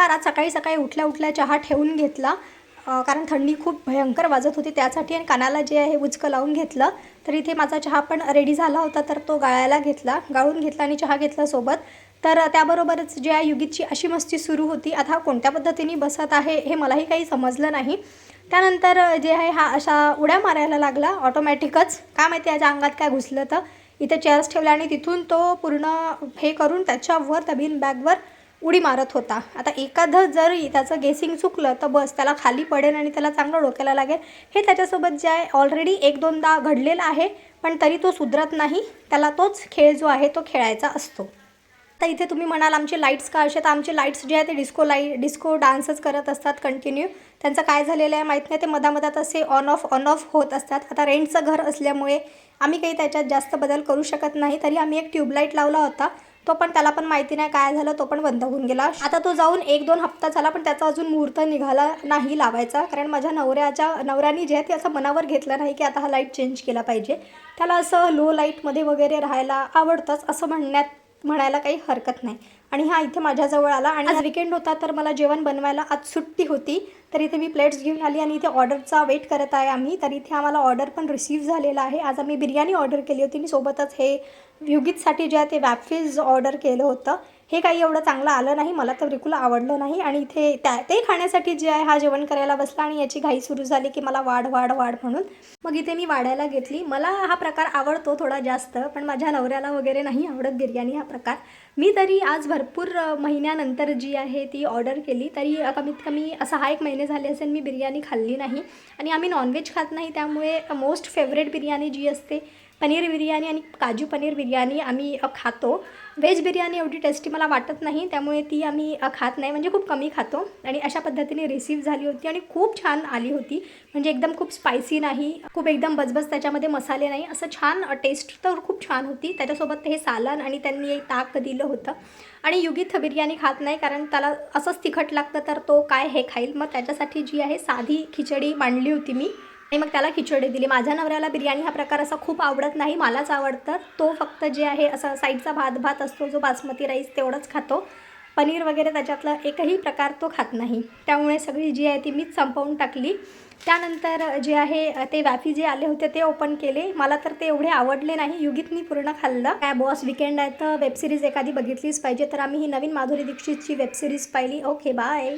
नमस्कार. आज सकाळी सकाळी उठल्या उठल्या चहा ठेवून घेतला, कारण थंडी खूप भयंकर वाजत होती त्यासाठी, आणि कानाला जे आहे उचकं लावून घेतलं. तर इथे माझा चहा पण रेडी झाला होता, तर तो गाळून घेतला आणि चहा घेतला सोबत. तर त्याबरोबरच जे आहे युगीतची अशी मस्ती सुरू होती. आता कोणत्या पद्धतीने बसत आहे हे मलाही काही समजलं नाही. त्यानंतर जे आहे हा अशा उड्या मारायला लागला ऑटोमॅटिकच. काय माहिती याच्या अंगात काय घुसलं. तर इथे चेअर्स ठेवल्या आणि तिथून तो पूर्ण हे करून त्याच्यावर त्या बीन बॅगवर उडी मारत होता. आता एखादं जर त्याचं गेसिंग चुकलं तर बस त्याला खाली पडेल आणि त्याला चांगलं डोक्याला लागेल. हे त्याच्यासोबत जे आहे ऑलरेडी 1-2दा घडलेलं आहे, पण तरी तो सुधरत नाही. त्याला तोच खेळ जो आहे तो खेळायचा असतो. आता इथे तुम्ही म्हणाल आमचे लाईट्स का असे, तर आमचे लाईट्स जे आहे ते डिस्को डान्सच करत असतात कंटिन्यू. त्यांचं काय झालेलं आहे माहीत नाही, ते मधामधात असे ऑन ऑफ होत असतात. आता रेंटचं घर असल्यामुळे आम्ही काही त्याच्यात जास्त बदल करू शकत नाही. तरी आम्ही एक ट्यूबलाईट लावला होता, तो पण त्याला पण माहिती नाही काय झालं, तो पण बंद होऊन गेला. आता तो जाऊन 1-2 हप्ता झाला, पण त्याचा अजून मुहूर्त निघाला नाही लावायचा. कारण माझ्या नवऱ्याने जे आहे ते असं मनावर घेतलं नाही की आता हा लाईट चेंज केला पाहिजे. त्याला असं लो लाईटमध्ये वगैरे राहायला आवडतंच, असं म्हणायला काही हरकत नाही. आणि हा इथे माझ्याजवळ आला, आणि आज वीकेंड होता तर मला जेवण बनवायला आज सुट्टी होती. तर इथे मी प्लेट्स घेऊन आली आणि इथे ऑर्डरचा वेट करत आहे आम्ही. तर इथे आम्हाला ऑर्डर पण रिसीव्ह झालेला आहे. आज आम्ही बिर्याणी ऑर्डर केली होती आणि सोबतच हे युगीतसाठी जे आहे ते वॅफिल्स ऑर्डर केलं होतं. हे काही एवढं चांगलं आलं नाही, मला तर बिलकुल आवडलं नाही. आणि इथे ते खाण्यासाठी जे आहे हा जेवण करायला बसला आणि याची घाई सुरू झाली की मला वाढ म्हणून. मग इथे मी वाढायला घेतली. मला हा प्रकार आवडतो थोडा जास्त, पण माझ्या नवऱ्याला वगैरे नाही आवडत बिर्याणी हा प्रकार. मी तरी आज भरपूर महिन्यानंतर जी आहे ती ऑर्डर केली, तरी कमीत कमी 6-1 महिने झाले असेल मी बिर्याणी खाल्ली नाही. आणि आम्ही नॉनव्हेज खात नाही, त्यामुळे मोस्ट फेवरेट बिर्याणी जी असते पनीर बिर्याणी आणि काजू पनीर बिर्याणी आम्ही खातो. व्हेज बिर्याणी एवढी टेस्टी मला वाटत नाही, त्यामुळे ती आम्ही खात नाही, म्हणजे खूप कमी खातो. आणि अशा पद्धतीने रिसीव्ह झाली होती आणि खूप छान आली होती. म्हणजे एकदम खूप स्पायसी नाही, खूप एकदम बजबज त्याच्यामध्ये मसाले नाही, असं छान टेस्ट तर खूप छान होती. त्याच्यासोबत हे सालन आणि त्यांनी एक ताक दिलं होतं. आणि युगीत बिर्याणी खात नाही, कारण त्याला असंच तिखट लागतं, तर तो काय हे खाईल. मग त्याच्यासाठी जी आहे साधी खिचडी मांडली होती मी, आणि मग त्याला खिचडी दिली. माझ्या नवऱ्याला बिर्याणी हा प्रकार असा खूप आवडत नाही, मलाच आवडतं. तो फक्त जे आहे असा साईडचा भात असतो जो बासमती राईस तेवढंच खातो. पनीर वगैरे त्याच्यातला एकही प्रकार तो खात नाही. त्यामुळे सगळी जी आहे ती मीच संपवून टाकली. त्यानंतर जे आहे ते वॅफी जे आले होते ते ओपन केले. मला तर ते एवढे आवडले नाही. युगीतनी पूर्ण खाल्लं. काय बॉस वीकेंड आहे तर वेबसिरीज एखादी बघितलीच पाहिजे. तर आम्ही ही नवीन माधुरी दीक्षितची वेबसिरीज पाहिली. Okay bye.